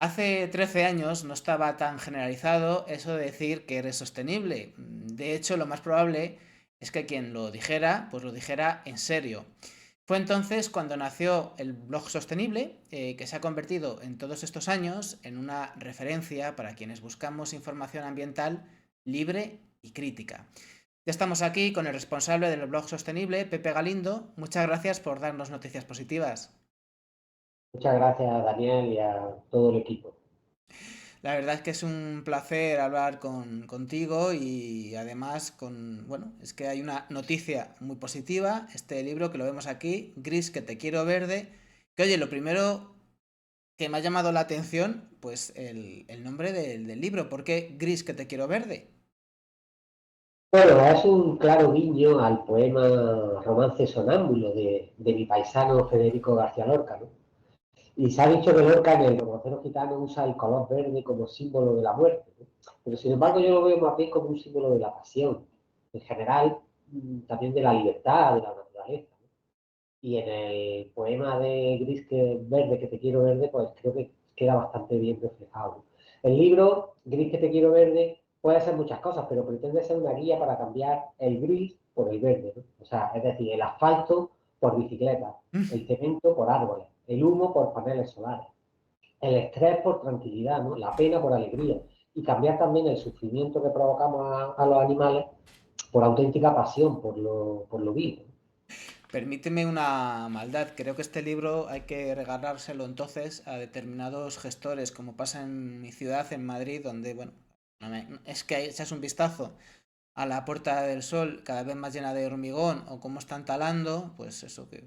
Hace 13 años no estaba tan generalizado eso de decir que eres sostenible. De hecho, lo más probable es que quien lo dijera, pues lo dijera en serio. Fue entonces cuando nació el blog sostenible, que se ha convertido en todos estos años en una referencia para quienes buscamos información ambiental libre y crítica. Ya estamos aquí con el responsable del blog sostenible, Pepe Galindo. Muchas gracias por darnos noticias positivas. Muchas gracias a Daniel y a todo el equipo. La verdad es que es un placer hablar contigo y además bueno, es que hay una noticia muy positiva, este libro que lo vemos aquí, Gris que te quiero verde, que oye, lo primero que me ha llamado la atención, pues el nombre del libro, ¿por qué Gris que te quiero verde? Bueno, es un claro guiño al poema Romance Sonámbulo de mi paisano Federico García Lorca, ¿no? Y se ha dicho que Lorca en el romancero gitano usa el color verde como símbolo de la muerte, ¿no? Pero sin embargo yo lo veo más bien como un símbolo de la pasión, en general también de la libertad, de la naturaleza, ¿no? Y en el poema de Verde que te quiero verde, pues creo que queda bastante bien reflejado, ¿no? El libro Gris que te quiero verde puede ser muchas cosas, pero pretende ser una guía para cambiar el gris por el verde, ¿no? O sea, es decir, el asfalto por bicicletas, el cemento por árboles, el humo por paneles solares, el estrés por tranquilidad, ¿no? La pena por alegría, y cambiar también el sufrimiento que provocamos a los animales por auténtica pasión, por lo vivo. Permíteme una maldad. Creo que este libro hay que regalárselo entonces a determinados gestores, como pasa en mi ciudad, en Madrid, donde, bueno, es que echas un vistazo a la Puerta del Sol cada vez más llena de hormigón o cómo están talando, pues eso que...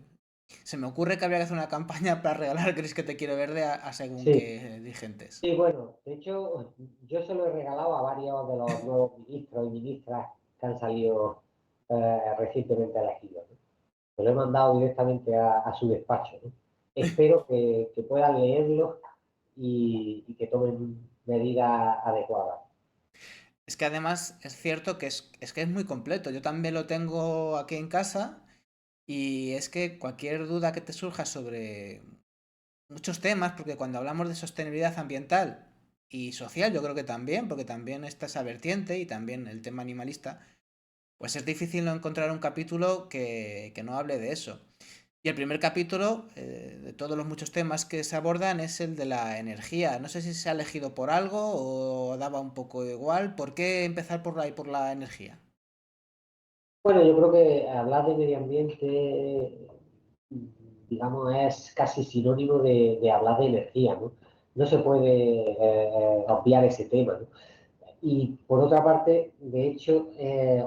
Se me ocurre que habría que hacer una campaña para regalar Gris que te quiero verde a según Sí. qué dirigentes. Sí, bueno, de hecho, yo se lo he regalado a varios de los nuevos ministros y ministras que han salido recientemente elegidos, ¿no? Se lo he mandado directamente a su despacho, ¿no? Espero que puedan leerlo y que tomen medidas adecuadas. Es que además es cierto que es que es muy completo. Yo también lo tengo aquí en casa y es que cualquier duda que te surja sobre muchos temas, porque cuando hablamos de sostenibilidad ambiental y social, yo creo que también, porque también está esa vertiente y también el tema animalista, pues es difícil no encontrar un capítulo que no hable de eso. Y el primer capítulo, de todos los muchos temas que se abordan, es el de la energía. No sé si se ha elegido por algo o daba un poco igual. ¿Por qué empezar por la energía? Bueno, yo creo que hablar de medio ambiente, digamos, es casi sinónimo de hablar de energía, ¿no? No se puede obviar ese tema, ¿no? Y por otra parte, de hecho,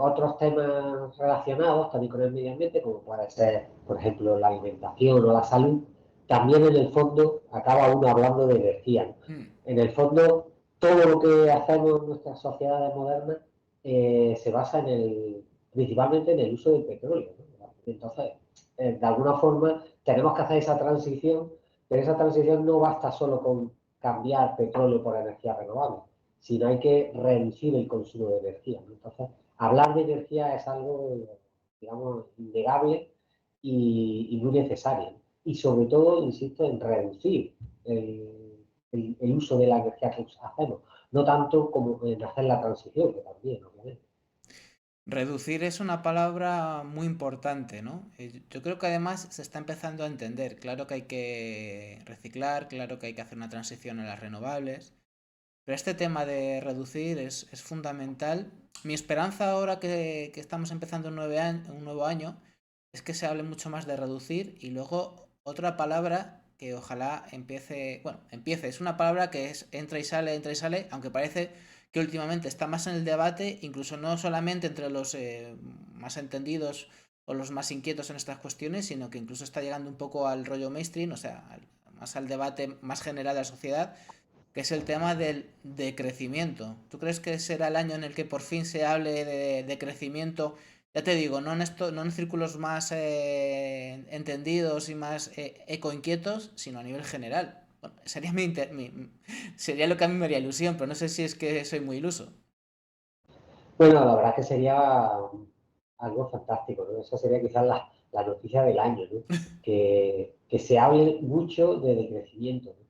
otros temas relacionados también con el medio ambiente, como puede ser, por ejemplo, la alimentación o la salud, también en el fondo acaba uno hablando de energía, ¿no? Mm. En el fondo, todo lo que hacemos en nuestras sociedades modernas se basa principalmente en el uso del petróleo, ¿no? Entonces, de alguna forma, tenemos que hacer esa transición, pero esa transición no basta solo con cambiar petróleo por energía renovable, sino hay que reducir el consumo de energía, ¿no? Entonces, hablar de energía es algo, digamos, innegable y muy necesario, ¿no? Y sobre todo, insisto, en reducir el uso de la energía que hacemos, no tanto como en hacer la transición, que también, obviamente. Reducir es una palabra muy importante, ¿no? Yo creo que además se está empezando a entender. Claro que hay que reciclar, claro que hay que hacer una transición a las renovables, pero este tema de reducir es fundamental. Mi esperanza ahora que estamos empezando un nuevo año es que se hable mucho más de reducir y luego otra palabra que ojalá empiece, bueno, empiece, es una palabra que es entra y sale, aunque parece que últimamente está más en el debate, incluso no solamente entre los más entendidos o los más inquietos en estas cuestiones, sino que incluso está llegando un poco al rollo mainstream, o sea, más al debate más general de la sociedad, que es el tema del decrecimiento. ¿Tú crees que será el año en el que por fin se hable de crecimiento? Ya te digo, no en círculos más entendidos y más ecoinquietos, sino a nivel general. Bueno, sería, sería lo que a mí me haría ilusión, pero no sé si es que soy muy iluso. Bueno, la verdad es que sería algo fantástico, ¿no? Esa sería quizás la noticia del año, ¿no? Que se hable mucho de decrecimiento, ¿no?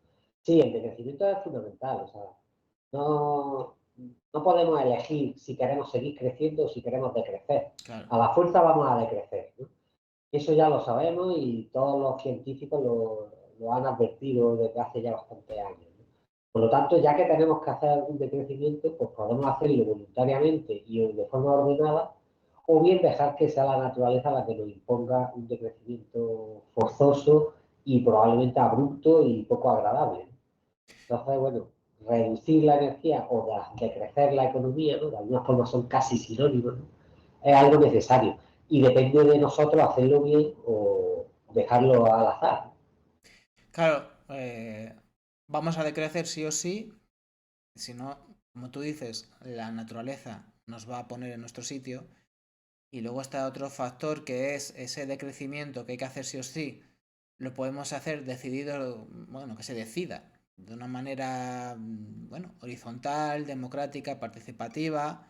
Sí, el decrecimiento es fundamental, o sea, no, no podemos elegir si queremos seguir creciendo o si queremos decrecer. Claro. A la fuerza vamos a decrecer, ¿no? Eso ya lo sabemos y todos los científicos lo han advertido desde hace ya bastantes años, ¿no? Por lo tanto, ya que tenemos que hacer un decrecimiento, pues podemos hacerlo voluntariamente y de forma ordenada, o bien dejar que sea la naturaleza la que nos imponga un decrecimiento forzoso y probablemente abrupto y poco agradable, ¿no? Entonces, bueno, reducir la energía o decrecer la economía, ¿no? De alguna forma son casi sinónimos, ¿no? Es algo necesario. Y depende de nosotros hacerlo bien o dejarlo al azar. Claro, vamos a decrecer sí o sí, si no, como tú dices, la naturaleza nos va a poner en nuestro sitio. Y luego está otro factor que es ese decrecimiento que hay que hacer sí o sí. Lo podemos hacer decidido, bueno, que se decida de una manera, bueno, horizontal, democrática, participativa,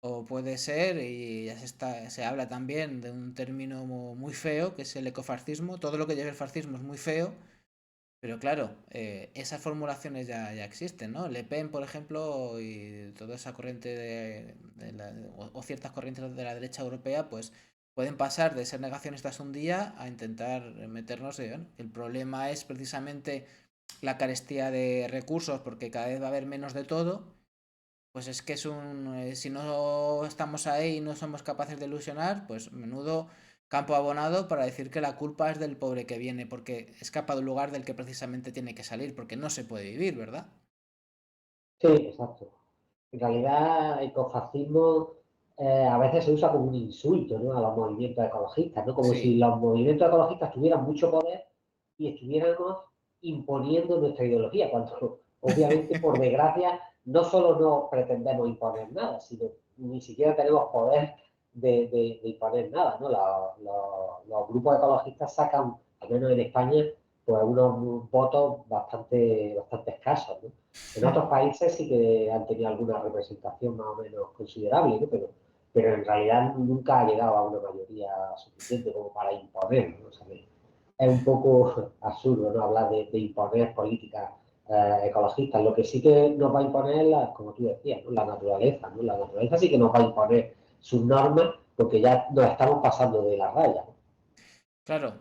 o puede ser, y ya se habla también de un término muy feo, que es el ecofascismo. Todo lo que lleva el fascismo es muy feo, pero claro, esas formulaciones ya existen, ¿no? Le Pen, por ejemplo, y toda esa corriente o ciertas corrientes de la derecha europea, pues pueden pasar de ser negacionistas un día a intentar meternos en... Bueno, el problema es precisamente la carestía de recursos, porque cada vez va a haber menos de todo. Pues es que es un... si no estamos ahí y no somos capaces de ilusionar, pues menudo campo abonado para decir que la culpa es del pobre que viene porque escapa del lugar del que precisamente tiene que salir, porque no se puede vivir, ¿verdad? Sí, exacto. En realidad, ecofascismo a veces se usa como un insulto, ¿no? A los movimientos ecologistas, ¿no? Como si Sí, los movimientos ecologistas tuvieran mucho poder y estuviéramos imponiendo nuestra ideología, cuando obviamente, por desgracia, no solo no pretendemos imponer nada, sino ni siquiera tenemos poder de imponer nada, ¿no? Los grupos ecologistas sacan, al menos en España, pues unos votos bastante escasos, ¿no? En otros países sí que han tenido alguna representación más o menos considerable, ¿no? Pero en realidad nunca ha llegado a una mayoría suficiente como para imponer, ¿no? O sea, es un poco absurdo, ¿no? Hablar de imponer políticas ecologistas. Lo que sí que nos va a imponer, como tú decías, ¿no? La naturaleza, ¿no? La naturaleza sí que nos va a imponer sus normas porque ya nos estamos pasando de la raya, ¿no? claro,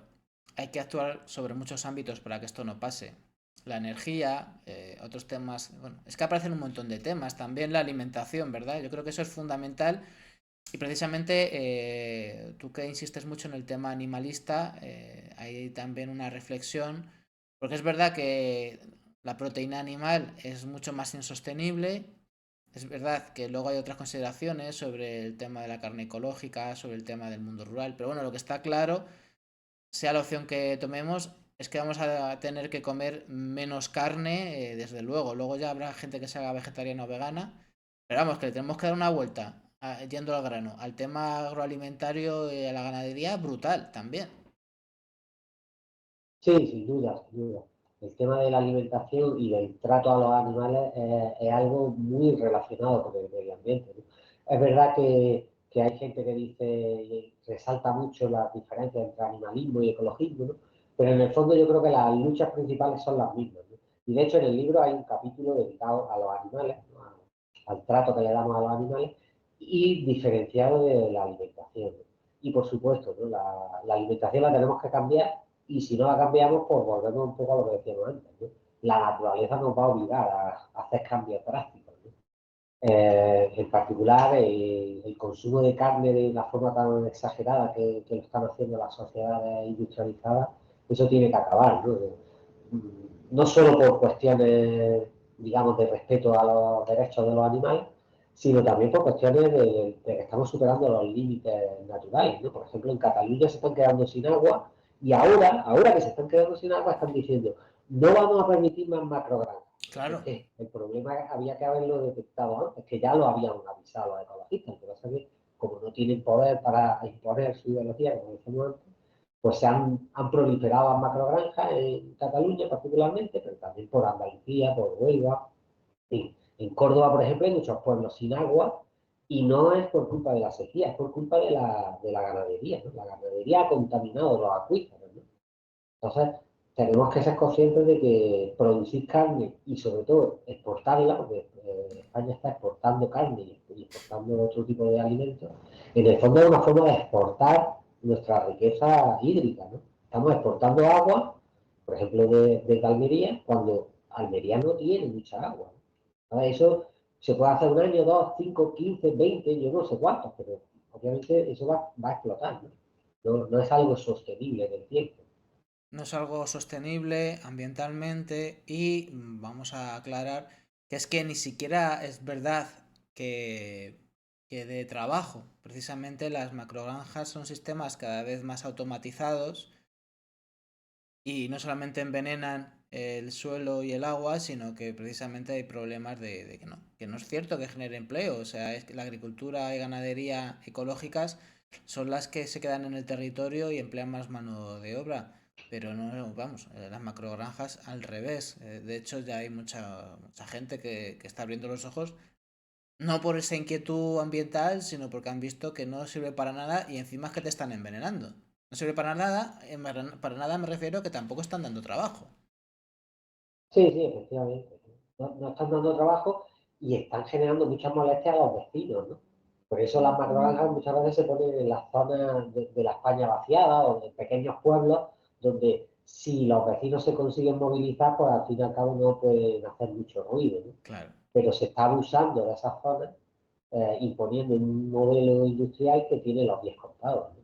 hay que actuar sobre muchos ámbitos para que esto no pase. La energía, otros temas, bueno, es que aparecen un montón de temas, también la alimentación, ¿verdad? Yo creo que eso es fundamental y precisamente tú que insistes mucho en el tema animalista, hay también una reflexión, porque es verdad que la proteína animal es mucho más insostenible, es verdad que luego hay otras consideraciones sobre el tema de la carne ecológica, sobre el tema del mundo rural, pero bueno, lo que está claro, sea la opción que tomemos, es que vamos a tener que comer menos carne, desde luego. Luego ya habrá gente que se haga vegetariana o vegana, pero vamos, que le tenemos que dar una vuelta, yendo al grano, al tema agroalimentario y a la ganadería, brutal también. Sí, sin duda, sin duda. El tema de la alimentación y del trato a los animales es algo muy relacionado con el medio ambiente, ¿no? Es verdad que hay gente que dice, y resalta mucho las diferencias entre animalismo y ecologismo, ¿no? Pero en el fondo yo creo que las luchas principales son las mismas, ¿no? Y de hecho en el libro hay un capítulo dedicado a los animales, ¿no? Al trato que le damos a los animales y diferenciado de la alimentación, ¿no? Y por supuesto, ¿no? La alimentación la tenemos que cambiar y si no la cambiamos, pues volvemos un poco a lo que decíamos antes, ¿no? La naturaleza nos va a obligar a hacer cambios drásticos, ¿no? En particular, el consumo de carne de una forma tan exagerada que lo están haciendo las sociedades industrializadas, eso tiene que acabar, ¿no? No solo por cuestiones, digamos, de respeto a los derechos de los animales, sino también por cuestiones de que estamos superando los límites naturales, ¿no? Por ejemplo, en Cataluña se están quedando sin agua y ahora que se están quedando sin agua, están diciendo, no vamos a permitir más macrogranjas. Claro, Es que el problema había que haberlo detectado antes, que ya lo habían avisado los ecologistas, pero es que como no tienen poder para imponer su ideología, como decíamos antes, pues han proliferado las macrogranjas en Cataluña particularmente, pero también por Andalucía, por Huelva. En Córdoba, por ejemplo, hay muchos pueblos sin agua y no es por culpa de la sequía, es por culpa de la ganadería, ¿no? La ganadería ha contaminado los acuíferos, ¿no? Entonces, tenemos que ser conscientes de que producir carne y sobre todo exportarla, porque España está exportando carne y exportando otro tipo de alimentos, en el fondo es una forma de exportar nuestra riqueza hídrica, ¿no? Estamos exportando agua, por ejemplo, de Almería, cuando Almería no tiene mucha agua. Ahora, eso se puede hacer un año, dos, cinco, 15, 20, yo no sé cuántos, pero obviamente eso va a explotar, ¿no? No es algo sostenible en el tiempo. No es algo sostenible ambientalmente y vamos a aclarar que es que ni siquiera es verdad que, que de trabajo. Precisamente las macrogranjas son sistemas cada vez más automatizados y no solamente envenenan el suelo y el agua, sino que precisamente hay problemas de que no es cierto que genere empleo. O sea, es que la agricultura y ganadería ecológicas son las que se quedan en el territorio y emplean más mano de obra. Pero no, vamos, las macrogranjas al revés. De hecho, ya hay mucha gente que está abriendo los ojos, no por esa inquietud ambiental, sino porque han visto que no sirve para nada y encima es que te están envenenando. No sirve para nada me refiero a que tampoco están dando trabajo. Sí, sí, efectivamente. No están dando trabajo y están generando muchas molestias a los vecinos, ¿no? Por eso las macrogranjas muchas veces se ponen en las zonas de la España vaciada o en pequeños pueblos donde si los vecinos se consiguen movilizar, pues al fin y al cabo no pueden hacer mucho ruido, ¿no? Claro. Pero se está abusando de esas zonas, imponiendo un modelo industrial que tiene los días contados, ¿no?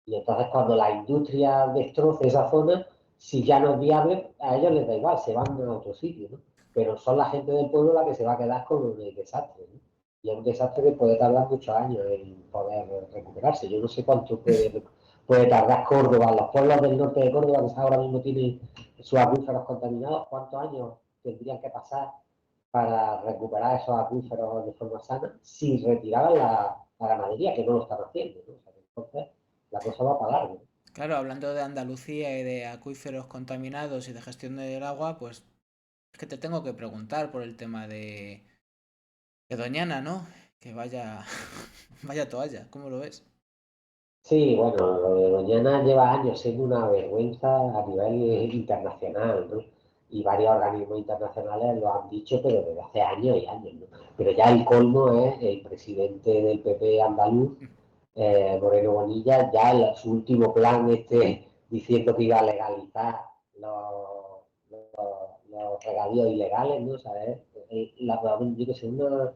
Y entonces cuando la industria destroce esa zona, si ya no es viable, a ellos les da igual, se van a otro sitio, ¿no? Pero son la gente del pueblo la que se va a quedar con el desastre, ¿no? Y es un desastre que puede tardar muchos años en poder recuperarse. Yo no sé cuánto puede tardar Córdoba, los pueblos del norte de Córdoba, que ahora mismo tienen sus acuíferos contaminados, cuántos años tendrían que pasar para recuperar esos acuíferos de forma sana si retiraran la ganadería, que no lo están haciendo, ¿no? O sea, entonces, la cosa va para largo. Claro, hablando de Andalucía y de acuíferos contaminados y de gestión del agua, pues es que te tengo que preguntar por el tema de Doñana, ¿no? Que vaya, vaya toalla, ¿cómo lo ves? Sí, bueno, lo de Doñana lleva años siendo una vergüenza a nivel internacional, ¿no? Y varios organismos internacionales lo han dicho, pero desde hace años y años, ¿no? Pero ya el colmo es el presidente del PP andaluz, Moreno Bonilla, ya en su último plan diciendo que iba a legalizar los regadíos ilegales, ¿no? O sea, yo que sé, una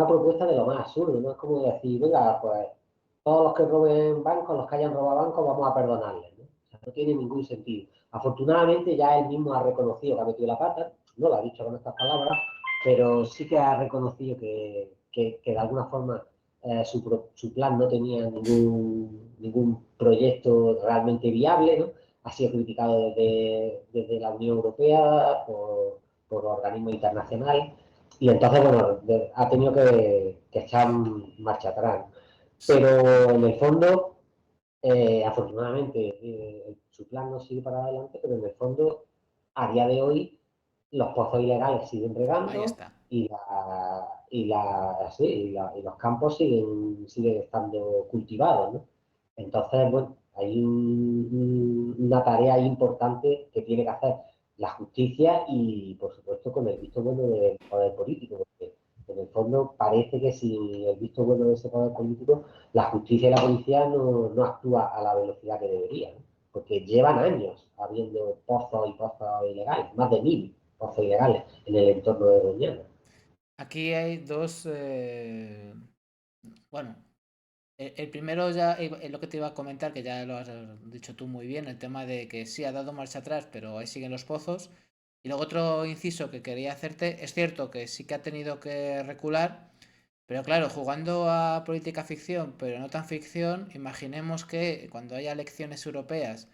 propuesta de lo más absurdo, ¿no? Es como decir, venga, pues todos los que roben bancos, los que hayan robado bancos, vamos a perdonarles, ¿no? O sea, no tiene ningún sentido. Afortunadamente ya él mismo ha reconocido que ha metido la pata, no lo ha dicho con estas palabras, pero sí que ha reconocido que de alguna forma su plan no tenía ningún proyecto realmente viable, ¿no? Ha sido criticado desde la Unión Europea por organismos internacionales y entonces, bueno, ha tenido que echar marcha atrás. Sí. Pero en el fondo, afortunadamente, su plan no sigue para adelante, pero en el fondo, a día de hoy, los pozos ilegales siguen Ahí regando está. y los campos siguen estando cultivados, ¿no? Entonces, bueno, hay una tarea importante que tiene que hacer la justicia y, por supuesto, con el visto bueno del poder político, porque en el fondo parece que si el visto bueno de ese poder político, la justicia y la policía no actúa a la velocidad que debería, ¿no? Porque llevan años habiendo pozos y pozos ilegales, más de 1000 pozos ilegales en el entorno de Doñana. Aquí hay dos, bueno, el primero ya es lo que te iba a comentar, que ya lo has dicho tú muy bien, el tema de que sí ha dado marcha atrás, pero ahí siguen los pozos. Y luego otro inciso que quería hacerte, es cierto que sí que ha tenido que recular, pero claro, jugando a política ficción, pero no tan ficción, imaginemos que cuando haya elecciones europeas,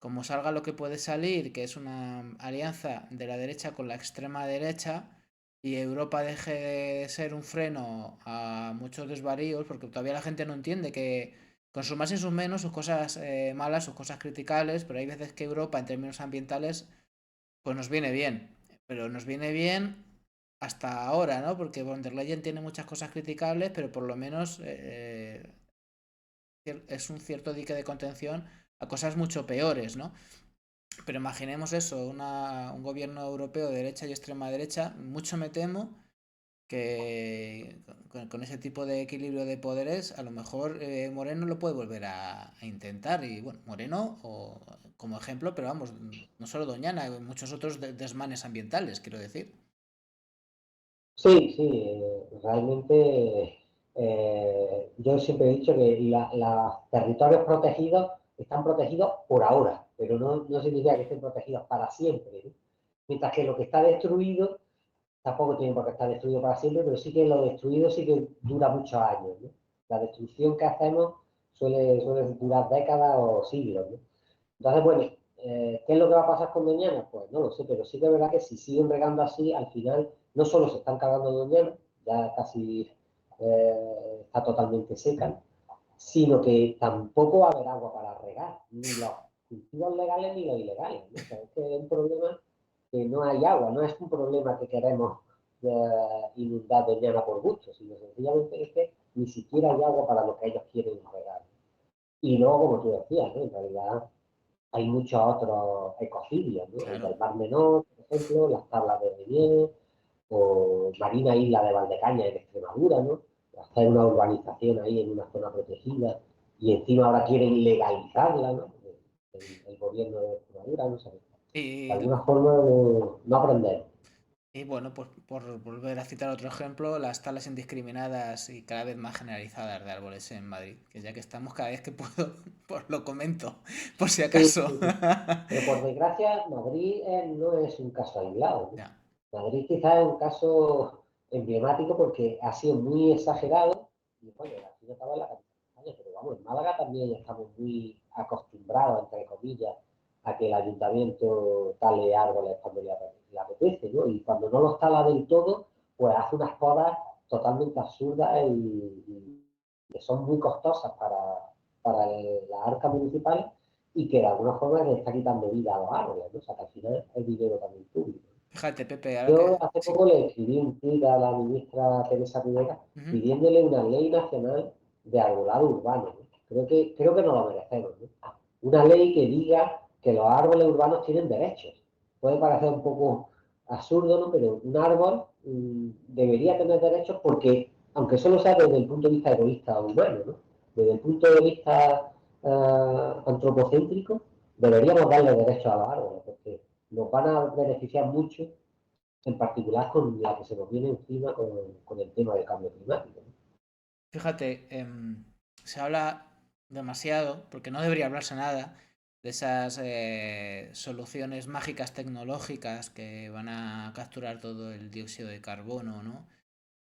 como salga lo que puede salir, que es una alianza de la derecha con la extrema derecha, y Europa deje de ser un freno a muchos desvaríos, porque todavía la gente no entiende que con sus más y sus menos, sus cosas malas, sus cosas criticables, pero hay veces que Europa en términos ambientales pues nos viene bien, pero nos viene bien hasta ahora, ¿no? Porque von der Leyen tiene muchas cosas criticables, pero por lo menos es un cierto dique de contención a cosas mucho peores, ¿no? Pero imaginemos eso, un gobierno europeo de derecha y extrema derecha, mucho me temo que con ese tipo de equilibrio de poderes, a lo mejor Moreno lo puede volver a intentar. Y bueno, Moreno o, como ejemplo, pero vamos, no solo Doñana, hay muchos otros desmanes ambientales, quiero decir. Sí, sí, realmente yo siempre he dicho que los territorios protegidos están protegidos por ahora, pero no significa que estén protegidos para siempre, ¿no? Mientras que lo que está destruido tampoco tiene por qué estar destruido para siempre, pero sí que lo destruido sí que dura muchos años, ¿no? La destrucción que hacemos suele durar décadas o siglos, ¿no? Entonces, bueno, ¿qué es lo que va a pasar con Doñana? Pues no lo sé, pero sí que es verdad que si siguen regando así, al final no solo se están cargando Doñana, ya casi está totalmente seca, sino que tampoco va a haber agua para regar, ni los cultivos legales ni los ilegales, ¿no? O sea, es que es un problema que no hay agua, no es un problema que queremos inundar Doñana por gusto, sino sencillamente es que ni siquiera hay agua para lo que ellos quieren regar. Y luego, como tú decías, ¿no? En realidad hay muchos otros ecocidios, ¿no? El Claro. del Mar Menor, por ejemplo, las tablas de Reñé, o Marina Isla de Valdecaña en Extremadura, ¿no? Hacer una urbanización ahí en una zona protegida y encima ahora quieren legalizarla, ¿no? El gobierno de Extremadura, no sé. De Y, alguna forma no aprender. y bueno, pues por volver a citar otro ejemplo, las talas indiscriminadas y cada vez más generalizadas de árboles en Madrid, que ya que estamos cada vez que puedo, pues lo comento, por si Sí, acaso. sí, sí. Pero por desgracia, Madrid no es un caso aislado, ¿no? Ya. Madrid quizás es un caso emblemático porque ha sido muy exagerado y bueno, aquí no estaba en la capital de España, pero vamos, en Málaga también estamos muy acostumbrados, entre comillas, a que el ayuntamiento tale árboles cuando le apetece, ¿no? Y cuando no los tala del todo, pues hace unas podas totalmente absurdas y que son muy costosas para las arcas municipales y que de alguna forma le está quitando vida a los árboles, ¿no? O sea, que al final es dinero también público. Fíjate, Pepe, ahora Yo que... hace Sí. poco le escribí un tuit a la ministra Teresa Rivera Ujú. pidiéndole una ley nacional de arbolado urbano, ¿no? Creo que no lo merecemos, ¿no? Una ley que diga que los árboles urbanos tienen derechos. Puede parecer un poco absurdo, ¿no? Pero un árbol debería tener derechos porque, aunque solo sea desde el punto de vista egoísta o humano, ¿no? Desde el punto de vista antropocéntrico, deberíamos darle derechos a los árboles porque nos van a beneficiar mucho en particular con la que se nos viene encima con el tema del cambio climático, ¿no? Fíjate, se habla demasiado, porque no debería hablarse nada, de esas soluciones mágicas tecnológicas que van a capturar todo el dióxido de carbono, ¿no?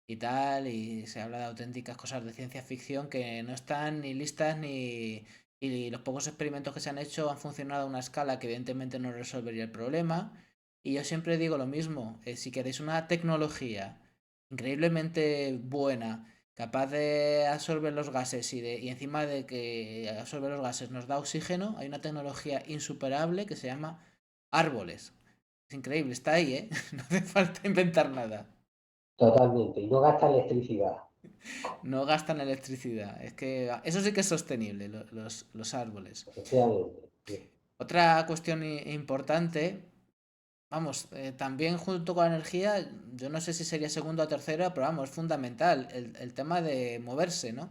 Y tal, y se habla de auténticas cosas de ciencia ficción que no están ni listas ni... Y los pocos experimentos que se han hecho han funcionado a una escala que evidentemente no resolvería el problema. Y yo siempre digo lo mismo, si queréis una tecnología increíblemente buena, capaz de absorber los gases y encima de que absorbe los gases nos da oxígeno, hay una tecnología insuperable que se llama árboles. Es increíble, está ahí, ¿eh? No hace falta inventar nada. Totalmente. Y no gasta electricidad. No gastan electricidad. Es que eso sí que es sostenible, los árboles. Efectivamente. Sí. Otra cuestión importante, vamos, también junto con la energía, yo no sé si sería segunda o tercera, pero vamos, es fundamental el tema de moverse, ¿no?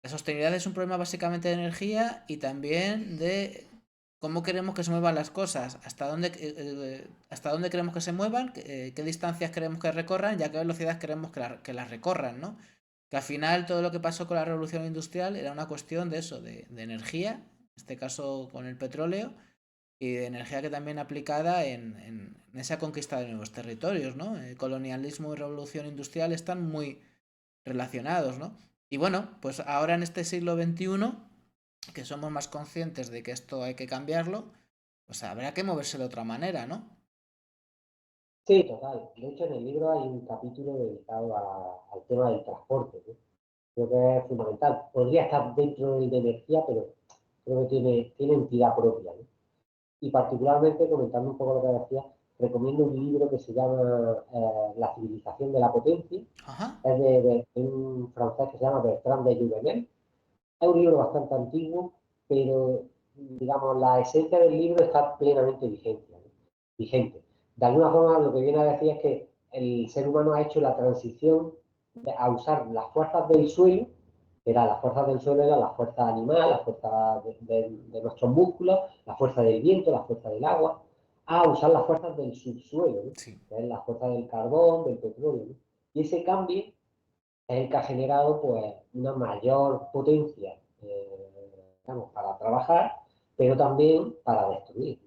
La sostenibilidad es un problema básicamente de energía y también de cómo queremos que se muevan las cosas, hasta dónde queremos que se muevan, qué distancias queremos que recorran y a qué velocidad queremos que las recorran, ¿no? Que al final todo lo que pasó con la revolución industrial era una cuestión de eso, de energía, en este caso con el petróleo, y de energía que también aplicada en esa conquista de nuevos territorios, ¿no? El colonialismo y revolución industrial están muy relacionados, ¿no? Y bueno, pues ahora en este siglo XXI, que somos más conscientes de que esto hay que cambiarlo, pues habrá que moverse de otra manera, ¿no? Sí, total. De hecho, en el libro hay un capítulo dedicado al tema del transporte, ¿no? Creo que es fundamental. Podría estar dentro del de energía, pero creo que tiene entidad propia, ¿no? Y particularmente, comentando un poco lo que decía, recomiendo un libro que se llama La civilización de la potencia. Ajá. Es de un francés que se llama Bertrand de Juvenel. Es un libro bastante antiguo, pero digamos, la esencia del libro está plenamente vigente. De alguna forma, lo que viene a decir es que el ser humano ha hecho la transición a usar las fuerzas del suelo, las fuerzas del suelo eran la fuerza animal, la fuerza de nuestros músculos, la fuerza del viento, la fuerza del agua, a usar las fuerzas del subsuelo, ¿no? Sí. Que es la fuerza del carbón, del petróleo, ¿no? Y ese cambio es el que ha generado pues una mayor potencia, digamos, para trabajar, pero también para destruir.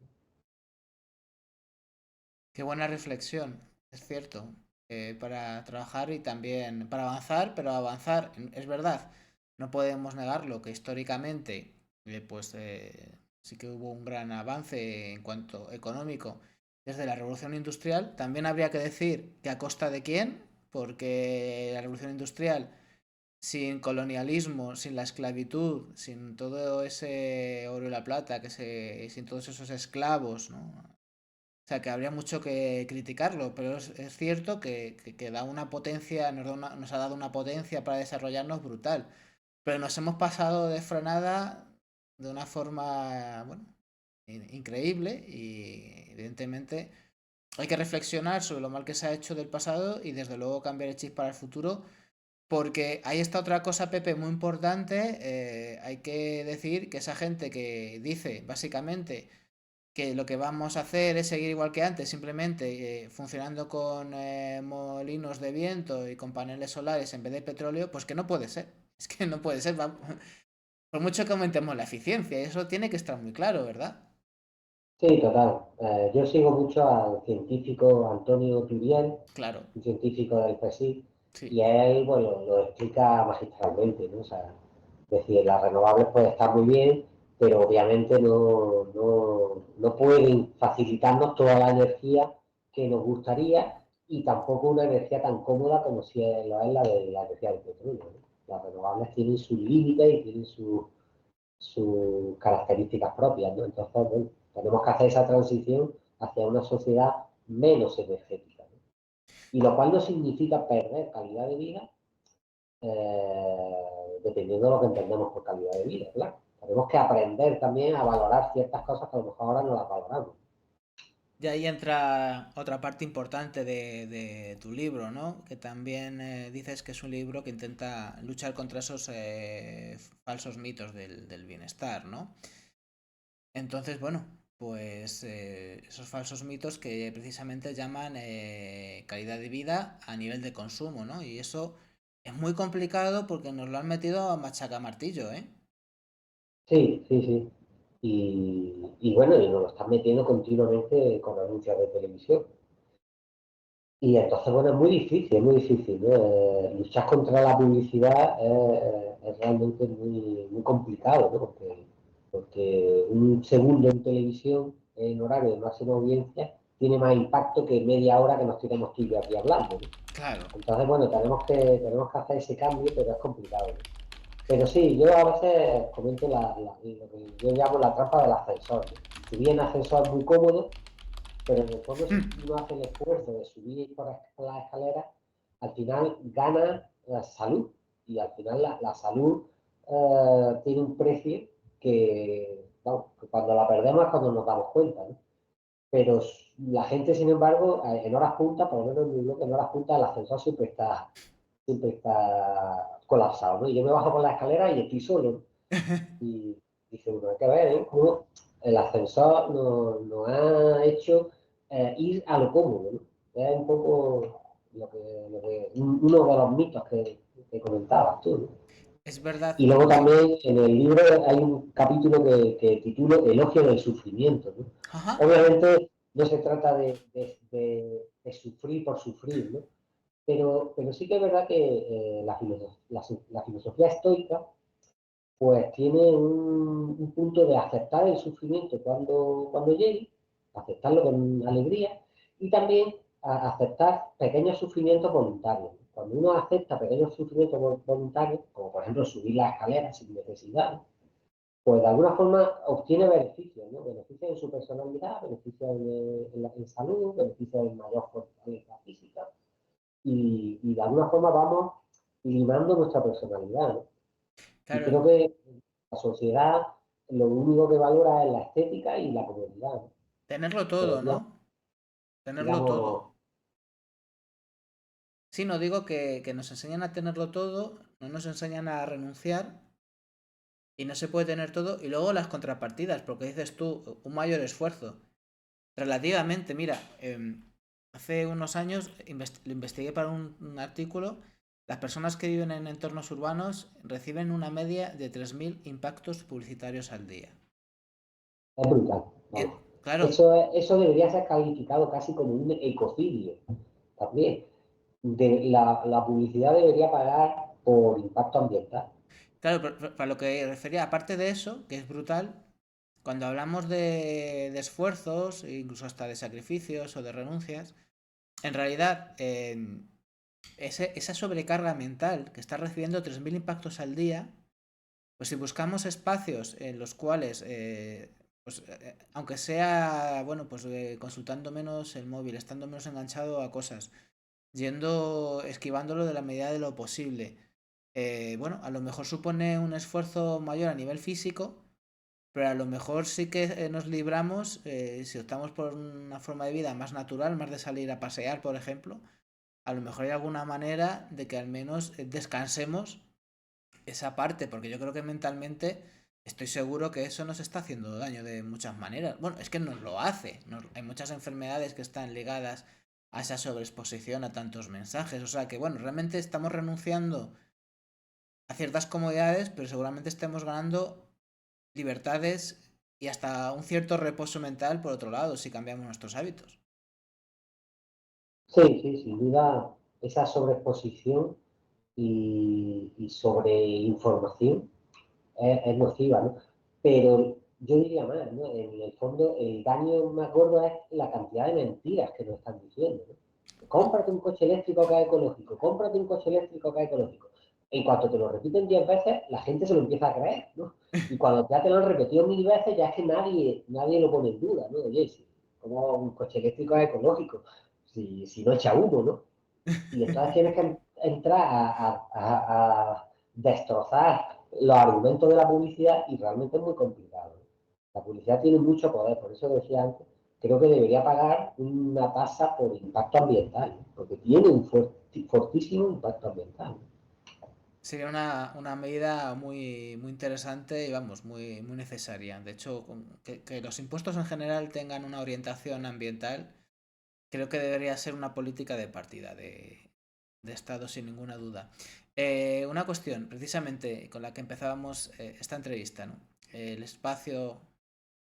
Qué buena reflexión, es cierto. Para trabajar y también para avanzar, pero avanzar, es verdad, no podemos negarlo que históricamente, pues sí que hubo un gran avance en cuanto económico desde la Revolución Industrial. También habría que decir que a costa de quién, porque la Revolución Industrial, sin colonialismo, sin la esclavitud, sin todo ese oro y la plata, sin todos esos esclavos, ¿no? O sea, que habría mucho que criticarlo, pero es cierto que da una potencia, nos ha dado una potencia para desarrollarnos brutal. Pero nos hemos pasado de frenada de una forma, bueno, increíble y evidentemente hay que reflexionar sobre lo mal que se ha hecho del pasado y desde luego cambiar el chip para el futuro. Porque ahí está otra cosa, Pepe, muy importante. Hay que decir que esa gente que dice básicamente que lo que vamos a hacer es seguir igual que antes, simplemente funcionando con molinos de viento y con paneles solares en vez de petróleo, pues que no puede ser. Es que no puede ser. Por mucho que aumentemos la eficiencia, eso tiene que estar muy claro, ¿verdad? Sí, total. Yo sigo mucho al científico Antonio Turiel, Claro, un científico del CSIC, sí. y él, bueno, lo explica magistralmente, ¿no? O sea, es decir, las renovables pueden estar muy bien, pero obviamente no pueden facilitarnos toda la energía que nos gustaría y tampoco una energía tan cómoda como si lo es la energía del petróleo, ¿no? Las renovables tienen sus límites y tienen sus características propias, ¿no? Entonces, bueno, tenemos que hacer esa transición hacia una sociedad menos energética, ¿no? Y lo cual no significa perder calidad de vida, dependiendo de lo que entendemos por calidad de vida, claro. Tenemos que aprender también a valorar ciertas cosas que a lo mejor ahora no las valoramos. Y ahí entra otra parte importante de tu libro, ¿no? Que también dices que es un libro que intenta luchar contra esos falsos mitos del bienestar, ¿no? Entonces, bueno, pues esos falsos mitos que precisamente llaman calidad de vida a nivel de consumo, ¿no? Y eso es muy complicado porque nos lo han metido a machaca martillo, ¿eh? Sí, sí, sí. Y bueno, y nos lo están metiendo continuamente con anuncios de televisión. Y entonces, bueno, es muy difícil, ¿no? Luchar contra la publicidad es realmente muy complicado, ¿no? Porque un segundo en televisión, en horario de máxima audiencia, tiene más impacto que media hora que nos tiramos tú y yo aquí hablando, ¿no? Claro. Entonces, bueno, tenemos que hacer ese cambio, pero es complicado, ¿no? Pero sí, yo a veces comento lo que yo llamo la trampa del ascensor, ¿no? Si bien el ascensor es muy cómodo, pero en el fondo si uno hace el esfuerzo de subir por las escaleras, al final gana la salud y al final la salud tiene un precio que, vamos, que cuando la perdemos es cuando nos damos cuenta, ¿no? Pero la gente, sin embargo, en horas puntas, por lo menos en mi bloque, en horas puntas el ascensor siempre está colapsado, ¿no? Y yo me bajo por la escalera y estoy solo, y dice uno, hay que ver, ¿eh? Cómo el ascensor nos ha hecho ir a lo cómodo, ¿no? Es un poco uno de los mitos que comentabas tú, ¿no? Es verdad Y luego que... también en el libro hay un capítulo que titulo Elogio del sufrimiento, ¿no? Ajá. Obviamente no se trata de sufrir por sufrir, ¿no? Pero sí que es verdad que la filosofía estoica pues tiene un punto de aceptar el sufrimiento cuando llegue, aceptarlo con alegría y también aceptar pequeños sufrimientos voluntarios. Cuando uno acepta pequeños sufrimientos voluntarios, como por ejemplo subir las escaleras sin necesidad, pues de alguna forma obtiene beneficios, ¿no? Beneficios en su personalidad, beneficios en salud, beneficios en mayor fortaleza física y de alguna forma vamos limando nuestra personalidad, ¿no? Y Claro, creo que la sociedad lo único que valora es la estética y la comodidad, ¿no? Tenerlo Pero, todo, ¿no? Tenerlo todo. digamos, Sí, no digo que nos enseñan a tenerlo todo, no nos enseñan a renunciar y no se puede tener todo. Y luego las contrapartidas, porque dices tú, un mayor esfuerzo. Relativamente, mira, hace unos años lo investigué para un artículo. Las personas que viven en entornos urbanos reciben una media de 3.000 impactos publicitarios al día. es brutal, vamos. Claro, Eso debería ser calificado casi como un ecocidio también. La publicidad debería pagar por impacto ambiental. claro, para lo que refería, aparte de eso, que es brutal, cuando hablamos de esfuerzos, incluso hasta de sacrificios o de renuncias, en realidad esa sobrecarga mental que está recibiendo 3.000 impactos al día, pues si buscamos espacios en los cuales, aunque sea, bueno, pues consultando menos el móvil, estando menos enganchado a cosas, esquivándolo de la medida de lo posible, bueno, a lo mejor supone un esfuerzo mayor a nivel físico, pero a lo mejor sí que nos libramos, si optamos por una forma de vida más natural, más de salir a pasear, por ejemplo, a lo mejor hay alguna manera de que al menos descansemos esa parte, porque yo creo que mentalmente estoy seguro que eso nos está haciendo daño de muchas maneras. Bueno, es que nos lo hace. Hay muchas enfermedades que están ligadas a esa sobreexposición a tantos mensajes. O sea que, bueno, realmente estamos renunciando a ciertas comodidades, pero seguramente estemos ganando libertades y hasta un cierto reposo mental por otro lado, si cambiamos nuestros hábitos. Sí, sí, sin duda, esa sobreexposición y sobreinformación es nociva, ¿no? Pero yo diría más, ¿no? En el fondo, el daño más gordo es la cantidad de mentiras que nos están diciendo, ¿no? No, Cómprate un coche eléctrico que es ecológico, cómprate un coche eléctrico que es ecológico. En cuanto te lo repiten 10 veces, la gente se lo empieza a creer, ¿no? Y cuando ya te lo han repetido 1000 veces, ya es que nadie lo pone en duda, ¿no? Oye, si, ¿cómo un coche eléctrico es ecológico? Si no echa humo, ¿no? Y entonces tienes que entrar a destrozar los argumentos de la publicidad y realmente es muy complicado. La publicidad tiene mucho poder, por eso decía antes, creo que debería pagar una tasa por impacto ambiental, porque tiene un fortísimo impacto ambiental. sería una medida muy, muy interesante y vamos, muy, muy necesaria. De hecho, que los impuestos en general tengan una orientación ambiental, creo que debería ser una política de partida de Estado sin ninguna duda. Una cuestión, precisamente con la que empezábamos esta entrevista, ¿no? El espacio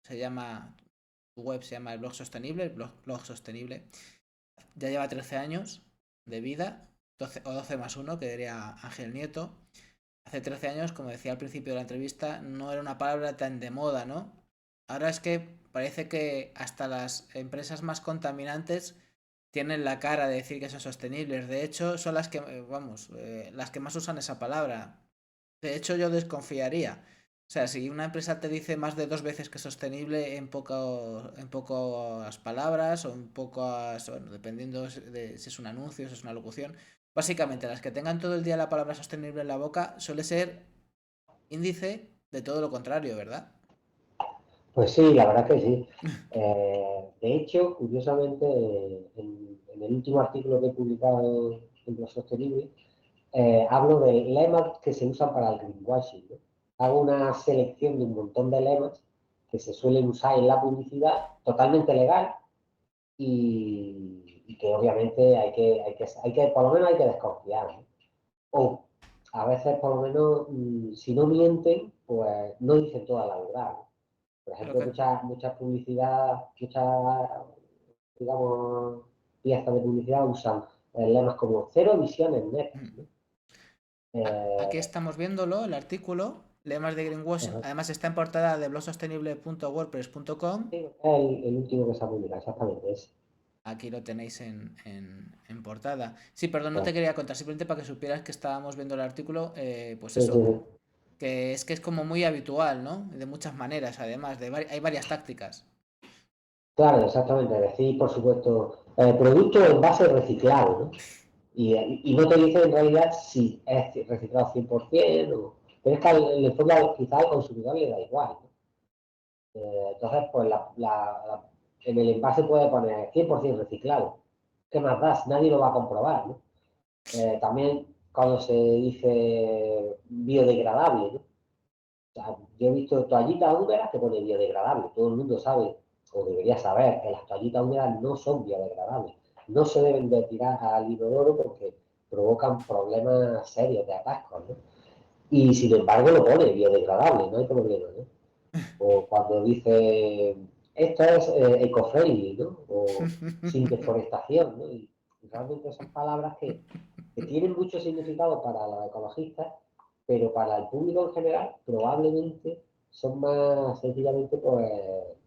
se llama, tu web se llama el blog sostenible, blog sostenible. Ya lleva 13 años de vida, 12, o 12 más uno, que diría Ángel Nieto. Hace 13 años, como decía al principio de la entrevista, no era una palabra tan de moda, ¿no? Ahora es que parece que hasta las empresas más contaminantes tienen la cara de decir que son sostenibles. De hecho, son las que, vamos, las que más usan esa palabra. De hecho, yo desconfiaría. O sea, si una empresa te dice más de 2 veces que es sostenible en pocas palabras o en pocas, bueno, dependiendo de si es un anuncio, si es una locución, básicamente las que tengan todo el día la palabra sostenible en la boca suele ser índice de todo lo contrario, ¿verdad? Pues sí, la verdad que sí. De hecho, curiosamente, en el último artículo que he publicado en Blog Sostenible, hablo de lemas que se usan para el greenwashing, ¿no? Hago una selección de un montón de lemas que se suelen usar en la publicidad, totalmente legal, y que obviamente por lo menos hay que desconfiar, ¿no? O a veces, por lo menos, si no mienten, pues no dicen toda la verdad, ¿no? Por Claro ejemplo, que mucha publicidad, digamos, piezas de publicidad usan lemas como cero emisiones netas, ¿no? aquí Eh, estamos viéndolo, el artículo, lemas de greenwashing. ajá. Además está en portada de blogsostenible.wordpress.com. Sí, es el último que se ha publicado, exactamente es. Aquí lo tenéis en portada. Sí, perdón, no te Claro. quería contar, simplemente para que supieras que estábamos viendo el artículo, pues Sí, sí, eso, sí. que es como muy habitual, ¿no? De muchas maneras, además, hay varias tácticas. Claro, exactamente. Decir, por supuesto, producto en base reciclado, ¿no? Y no te dice en realidad si es reciclado 100% o... Pero es que en el fondo quizá al consumidor le da igual, ¿no? Entonces, pues en el envase puede poner 100% reciclado. ¿Qué más das? Nadie lo va a comprobar, ¿no? También cuando se dice biodegradable, ¿no? O sea, yo he visto toallitas húmedas que pone biodegradable. Todo el mundo sabe, o debería saber, que las toallitas húmedas no son biodegradables. No se deben de tirar al inodoro porque provocan problemas serios de atascos, ¿no? Y sin embargo lo pone biodegradable, no hay problema, ¿no? O cuando dice, esto es eco-friendly, ¿no? O sin deforestación, ¿no? Y realmente son palabras que tienen mucho significado para los ecologistas, pero para el público en general probablemente son más sencillamente, pues,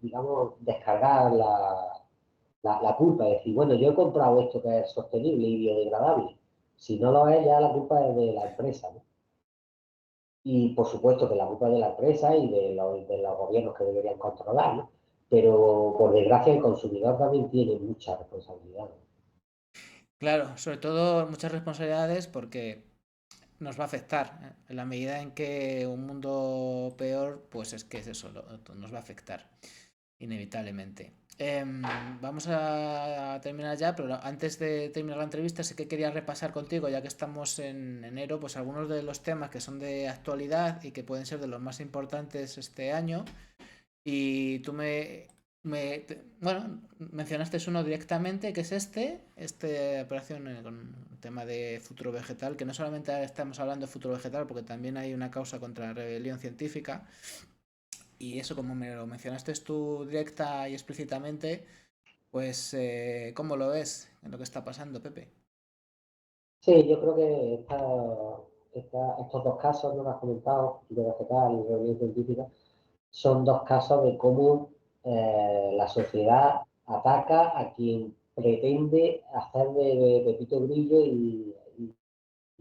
digamos, descargar la culpa, es decir, bueno, yo he comprado esto que es sostenible y biodegradable. Si no lo es, ya la culpa es de la empresa, ¿no? Y por supuesto que la culpa es de la empresa y de los gobiernos que deberían controlar, ¿no? Pero por desgracia el consumidor también tiene mucha responsabilidad. Claro, sobre todo muchas responsabilidades porque nos va a afectar. En la medida en que un mundo peor, pues es que es eso, nos va a afectar, inevitablemente. Vamos a terminar ya, pero antes de terminar la entrevista, sí que quería repasar contigo, ya que estamos en enero, pues algunos de los temas que son de actualidad y que pueden ser de los más importantes este año. Y tú bueno, mencionaste uno directamente, que es esta operación con el tema de futuro vegetal, que no solamente estamos hablando de futuro vegetal, porque también hay una causa contra la rebelión científica. Y eso, como me lo mencionaste tú directa y explícitamente, pues, ¿cómo lo ves en lo que está pasando, Pepe? Sí, yo creo que estos dos casos, ¿no? Que has comentado, de vegetal y reunión científica, son dos casos de cómo la sociedad ataca a quien pretende hacer de Pepito Grillo y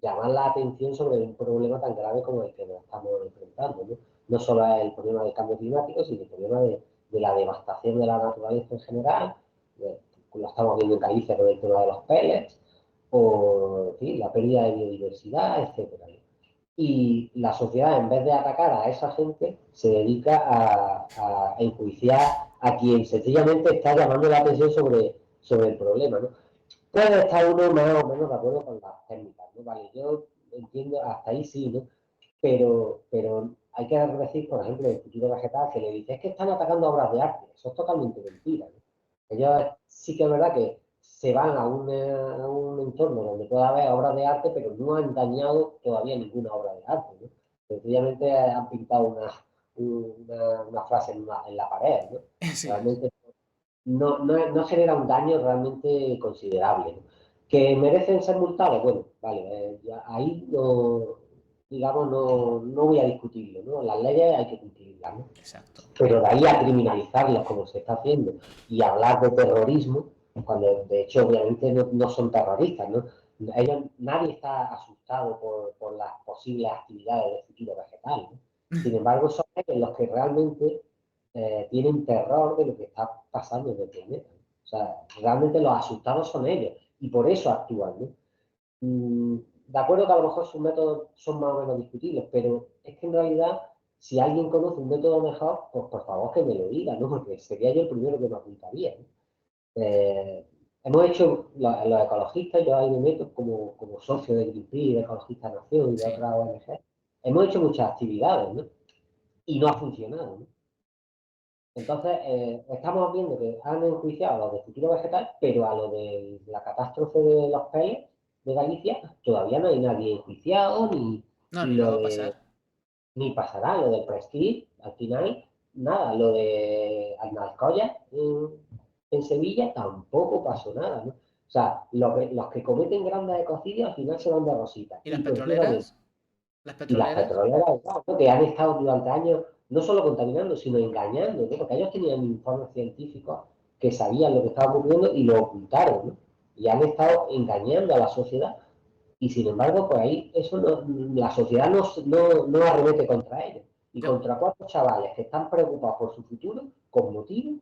llamar la atención sobre un problema tan grave como el que nos estamos enfrentando, ¿no? No solo es el problema del cambio climático, sino el problema de la devastación de la naturaleza en general, lo estamos viendo en Galicia con el tema de los pellets, o ¿sí? La pérdida de biodiversidad, etcétera. Y la sociedad, en vez de atacar a esa gente, se dedica a enjuiciar a quien sencillamente está llamando la atención sobre el problema, ¿no? Puede estar uno más o menos de acuerdo con las técnicas, ¿no? Vale, yo entiendo, hasta ahí sí, ¿no? Pero hay que decir, por ejemplo, el futuro vegetal, que le dice, es que están atacando obras de arte. Eso es totalmente mentira, ¿no? Ellos sí que es verdad que se van a un entorno donde pueda haber obras de arte, pero no han dañado todavía ninguna obra de arte, ¿no? Sencillamente han pintado una frase en la pared, ¿no? Sí. Realmente no genera un daño realmente considerable, ¿no? ¿Que merecen ser multados? Bueno, vale, ahí no, digamos, no voy a discutirlo, ¿no? Las leyes hay que cumplirlas, ¿no? Exacto. Pero de ahí a criminalizarlos como se está haciendo y hablar de terrorismo, cuando de hecho obviamente no son terroristas, ¿no? Nadie está asustado por las posibles actividades del futuro vegetal, ¿no? Sin embargo, son ellos los que realmente tienen terror de lo que está pasando en el planeta. O sea, realmente los asustados son ellos y por eso actúan, ¿no? De acuerdo que a lo mejor sus métodos son más o menos discutibles, pero es que en realidad, si alguien conoce un método mejor, pues por favor que me lo diga, ¿no? Porque sería yo el primero que me apuntaría, ¿no? Hemos hecho, los ecologistas, yo ahí me meto como socio de Greenpeace, de Ecologistas Nación y de Sí. otras ONG, hemos hecho muchas actividades, ¿no? Y no ha funcionado, ¿no? Entonces, estamos viendo que han enjuiciado a los de futuro vegetal, pero a lo de la catástrofe de los pellets de Galicia todavía no hay nadie enjuiciado, No, ni ni lo lo va a de, pasar. ni pasará lo del Prestige, al final, nada, lo de Almazcoya en Sevilla tampoco pasó nada, ¿no? O sea, los que cometen grandes ecocidios al final se van de rositas. ¿Y las Y precisamente petroleras? ¿Las y las petroleras? petroleras, ¿no? Que han estado durante años no solo contaminando, sino engañando, ¿no? Porque ellos tenían informes científicos que sabían lo que estaba ocurriendo y lo ocultaron, ¿no? Y han estado engañando a la sociedad. Y sin embargo, pues ahí eso la sociedad no arremete contra ellos. Y Yo, contra cuatro chavales que están preocupados por su futuro, con motivo,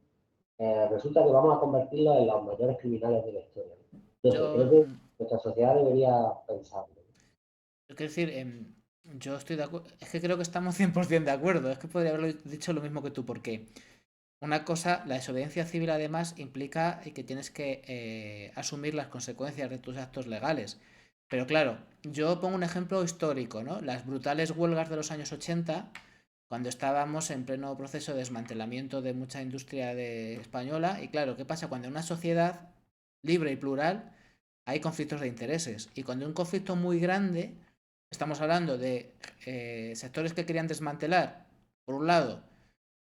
resulta que vamos a convertirlos en los mayores criminales de la historia. No sé, creo yo, que nuestra sociedad debería pensarlo. quiero decir, yo estoy de acuerdo. Es que creo que estamos 100% de acuerdo. Es que podría haberlo dicho lo mismo que tú. ¿Por qué? Una cosa, la desobediencia civil además implica que tienes que asumir las consecuencias de tus actos legales. Pero claro, yo pongo un ejemplo histórico, ¿no? Las brutales huelgas de los años 80, cuando estábamos en pleno proceso de desmantelamiento de mucha industria española. Y claro, ¿qué pasa? Cuando en una sociedad libre y plural hay conflictos de intereses. Y cuando hay un conflicto muy grande, estamos hablando de sectores que querían desmantelar, por un lado,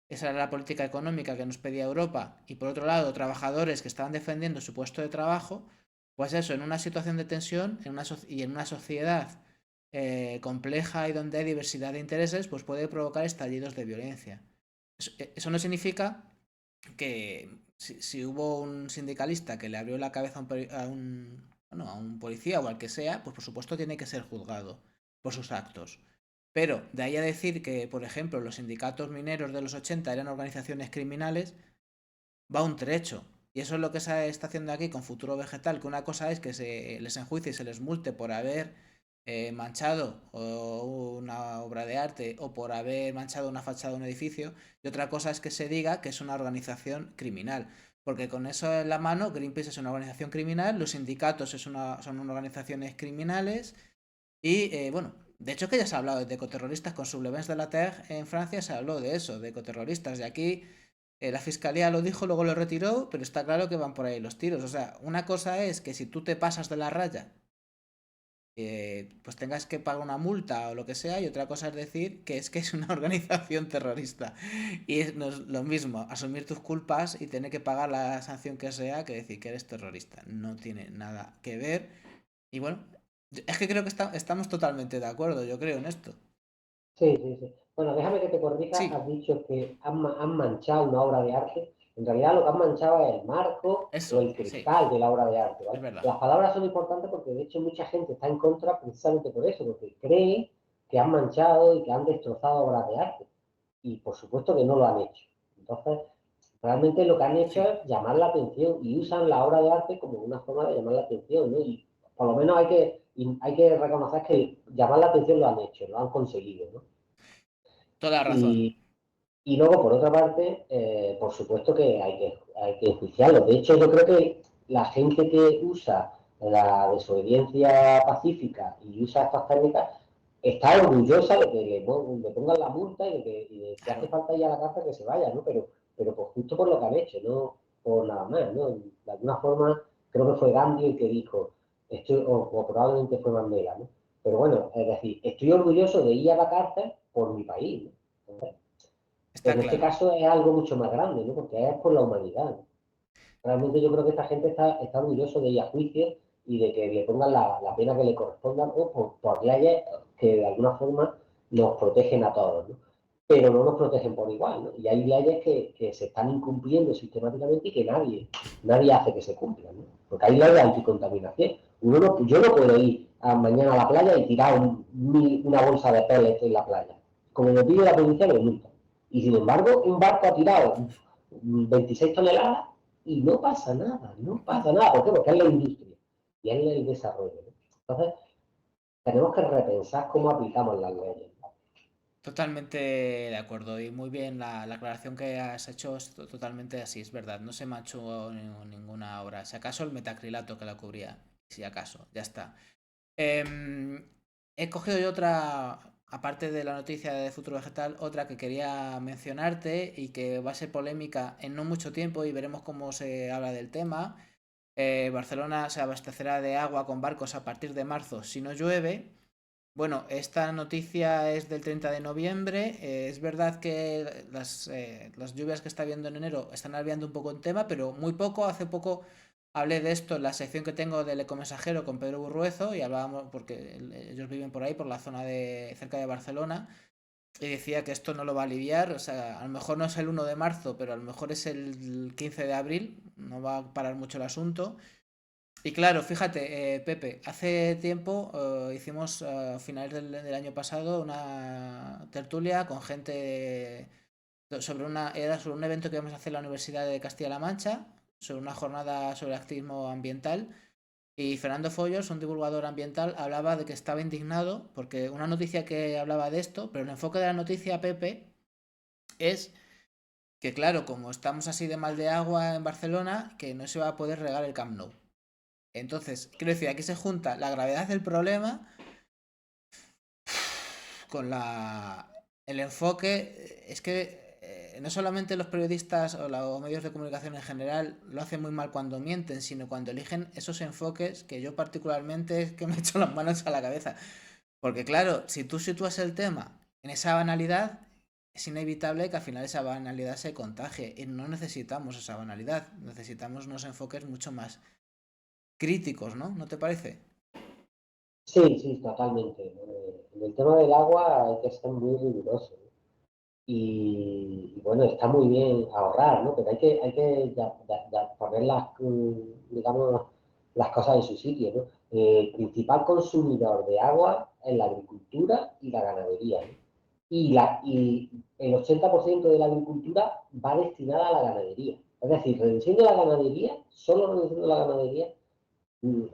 esa era la política económica que nos pedía Europa, y por otro lado, trabajadores que estaban defendiendo su puesto de trabajo, pues eso, en una situación de tensión y en una sociedad compleja y donde hay diversidad de intereses, pues puede provocar estallidos de violencia. Eso no significa que si hubo un sindicalista que le abrió la cabeza bueno, a un policía o al que sea, pues por supuesto tiene que ser juzgado por sus actos. Pero de ahí a decir que, por ejemplo, los sindicatos mineros de los 80 eran organizaciones criminales, va un trecho. Y eso es lo que se está haciendo aquí con Futuro Vegetal, que una cosa es que se les enjuicie y se les multe por haber manchado una obra de arte o por haber manchado una fachada de un edificio, y otra cosa es que se diga que es una organización criminal. Porque con eso en la mano, Greenpeace es una organización criminal, los sindicatos son organizaciones criminales, y bueno, de hecho que ya se ha hablado de ecoterroristas con Sublevens de la Terre en Francia, se habló de eso, de ecoterroristas. Y aquí la fiscalía lo dijo, luego lo retiró, pero está claro que van por ahí los tiros. O sea, una cosa es que si tú te pasas de la raya, pues tengas que pagar una multa o lo que sea, y otra cosa es decir que es una organización terrorista. Y no es lo mismo asumir tus culpas y tener que pagar la sanción que sea que decir que eres terrorista. No tiene nada que ver. Y bueno, es que creo que estamos totalmente de acuerdo, yo creo, en esto. Sí, sí, sí. Bueno, déjame que te corrija. Has Sí, dicho que han manchado una obra de arte. En realidad lo que han manchado es el marco o eso, el sí, cristal de la obra de arte, es ¿vale? verdad. Las palabras son importantes porque de hecho mucha gente está en contra precisamente por eso, porque cree que han manchado y que han destrozado obras de arte. Y por supuesto que no lo han hecho. Entonces, realmente lo que han hecho Sí, es llamar la atención y usan la obra de arte como una forma de llamar la atención, ¿no? Y por lo menos hay que reconocer que llamar la atención lo han hecho, lo han conseguido, ¿no? toda la razón. Y, y luego, por otra parte, por supuesto que hay que enjuiciarlo. De hecho, yo creo que la gente que usa la desobediencia pacífica y usa estas técnicas está orgullosa de que le pongan la multa y de si hace Claro. falta ir a la cárcel que se vaya, ¿no? Pero pues justo por lo que han hecho, no por nada más, ¿no? De alguna forma, creo que fue Gandhi el que dijo, o probablemente fue Mandela, ¿no? Pero bueno, es decir, estoy orgulloso de ir a la cárcel por mi país, ¿no? Está En este claro. caso es algo mucho más grande, ¿no? Porque es por la humanidad, ¿no? Realmente yo creo que esta gente está orgulloso de ir a juicio y de que le pongan la pena que le corresponda, ¿no? Por leyes que de alguna forma nos protegen a todos, ¿no? Pero no nos protegen por igual, ¿no? Y hay leyes que se están incumpliendo sistemáticamente y que nadie hace que se cumplan, ¿no? Porque hay leyes de anticontaminación. Yo no puedo ir mañana a la playa y tirar una bolsa de pellets en la playa. Como me pide la policía, me multa. Y sin embargo, un barco ha tirado 26 toneladas y no pasa nada, no pasa nada. ¿Por qué? Porque es la industria y es el desarrollo, ¿no? Entonces, tenemos que repensar cómo aplicamos las leyes. Totalmente de acuerdo, y muy bien la aclaración que has hecho es totalmente así, es verdad, no se manchó ninguna obra, si acaso el metacrilato que la cubría, si acaso, ya está. Em, He cogido yo otra, aparte de la noticia de Futuro Vegetal, otra que quería mencionarte y que va a ser polémica en no mucho tiempo, y veremos cómo se habla del tema. Barcelona se abastecerá de agua con barcos a partir de marzo si no llueve. Bueno, esta noticia es del 30 de noviembre. Es verdad que las lluvias que está viendo en enero están aliviando un poco el tema, pero muy poco. Hace poco hablé de esto en la sección que tengo del Ecomensajero con Pedro Burruezo, y hablábamos, porque ellos viven por ahí, por la zona de cerca de Barcelona, y decía que esto no lo va a aliviar. O sea, a lo mejor no es el 1 de marzo, pero a lo mejor es el 15 de abril. No va a parar mucho el asunto. Y claro, fíjate, Pepe, hace tiempo hicimos a finales del año pasado una tertulia con gente era sobre un evento que íbamos a hacer en la Universidad de Castilla-La Mancha, sobre una jornada sobre activismo ambiental. Y Fernando Follos, un divulgador ambiental, hablaba de que estaba indignado porque una noticia que hablaba de esto, pero el enfoque de la noticia, Pepe, es que claro, como estamos así de mal de agua en Barcelona, que no se va a poder regar el Camp Nou. Entonces, quiero decir, aquí se junta la gravedad del problema con el enfoque. Es que no solamente los periodistas o los medios de comunicación en general lo hacen muy mal cuando mienten, sino cuando eligen esos enfoques que yo particularmente es que me echo las manos a la cabeza. Porque claro, si tú sitúas el tema en esa banalidad, es inevitable que al final esa banalidad se contagie. Y no necesitamos esa banalidad, necesitamos unos enfoques mucho más críticos, ¿no? ¿No te parece? Sí, sí, totalmente. En el tema del agua hay que ser muy riguroso, ¿no? Y, bueno, está muy bien ahorrar, ¿no? Pero hay que ya poner digamos, las cosas en su sitio, ¿no? El principal consumidor de agua es la agricultura y la ganadería, ¿no? Y el 80% de la agricultura va destinada a la ganadería. Es decir, reduciendo la ganadería, solo reduciendo la ganadería,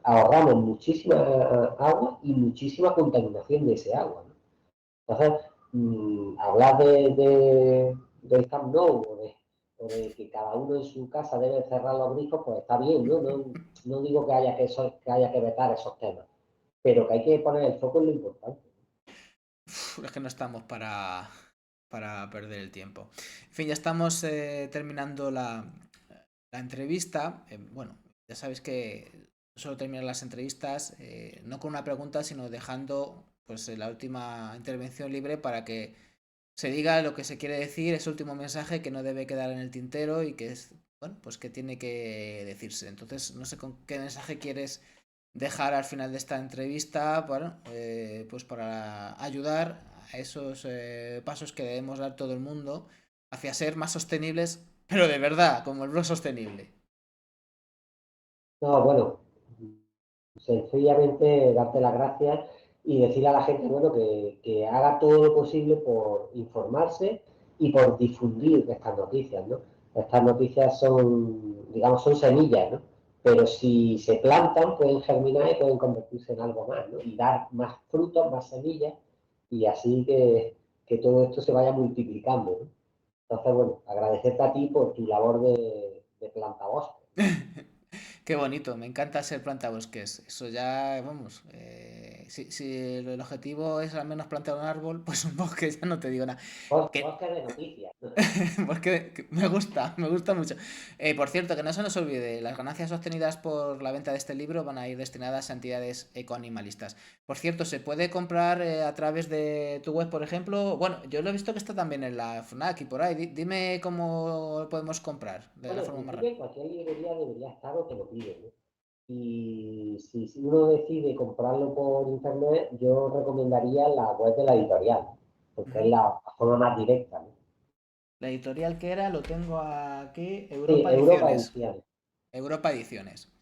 ahorramos muchísima agua y muchísima contaminación de ese agua, ¿no? Entonces, hablar del Camp Nou o de que cada uno en su casa debe cerrar los grifos, pues está bien, ¿no? No digo que haya que vetar esos temas, pero que hay que poner el foco en lo importante. Es que no estamos para perder el tiempo. En fin, ya estamos terminando la entrevista. Bueno, ya sabéis que suelo terminar las entrevistas no con una pregunta, sino dejando pues la última intervención libre para que se diga lo que se quiere decir, ese último mensaje que no debe quedar en el tintero y que es, bueno, pues que tiene que decirse. Entonces, no sé con qué mensaje quieres dejar al final de esta entrevista, bueno, pues para ayudar a esos pasos que debemos dar todo el mundo hacia ser más sostenibles, pero de verdad, como el blog sostenible. No, bueno, sencillamente darte las gracias y decirle a la gente, bueno, que haga todo lo posible por informarse y por difundir estas noticias, ¿no? Estas noticias son, digamos, son semillas, ¿no? Pero si se plantan, pueden germinar y pueden convertirse en algo más, ¿no? Y dar más frutos, más semillas, y así que todo esto se vaya multiplicando, ¿no? Entonces, bueno, agradecerte a ti por tu labor de plantabosque. Qué bonito, me encanta ser plantabosques. Eso ya, vamos, si el objetivo es al menos plantar un árbol, pues un bosque ya no te digo nada. Que, Bosque de noticias, ¿no? porque me gusta mucho. Por cierto, que no se nos olvide, las ganancias obtenidas por la venta de este libro van a ir destinadas a entidades ecoanimalistas. Por cierto, ¿se puede comprar a través de tu web, por ejemplo? Bueno, yo lo he visto que está también en la FNAC y por ahí. Dime cómo lo podemos comprar de la Bueno, en forma más principio rápida. en cualquier librería debería estar o te lo piden, ¿no? Y si uno decide comprarlo por internet, yo recomendaría la web de la editorial, porque es Ujú. la forma más directa, ¿no? La editorial que era, lo tengo aquí, Sí, Europa Europa Ediciones. Ediciones. Europa Ediciones.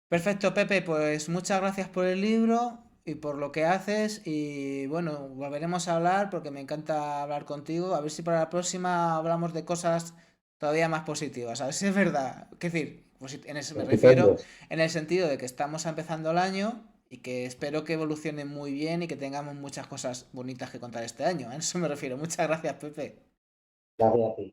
Perfecto, Pepe, pues muchas gracias por el libro y por lo que haces y bueno, volveremos a hablar porque me encanta hablar contigo. A ver si para la próxima hablamos de cosas todavía más positivas. A ver si es verdad. Es decir, me refiero Estupendo. en el sentido de que estamos empezando el año y que espero que evolucione muy bien y que tengamos muchas cosas bonitas que contar este año. A eso me refiero. Muchas gracias, Pepe. Gracias a ti.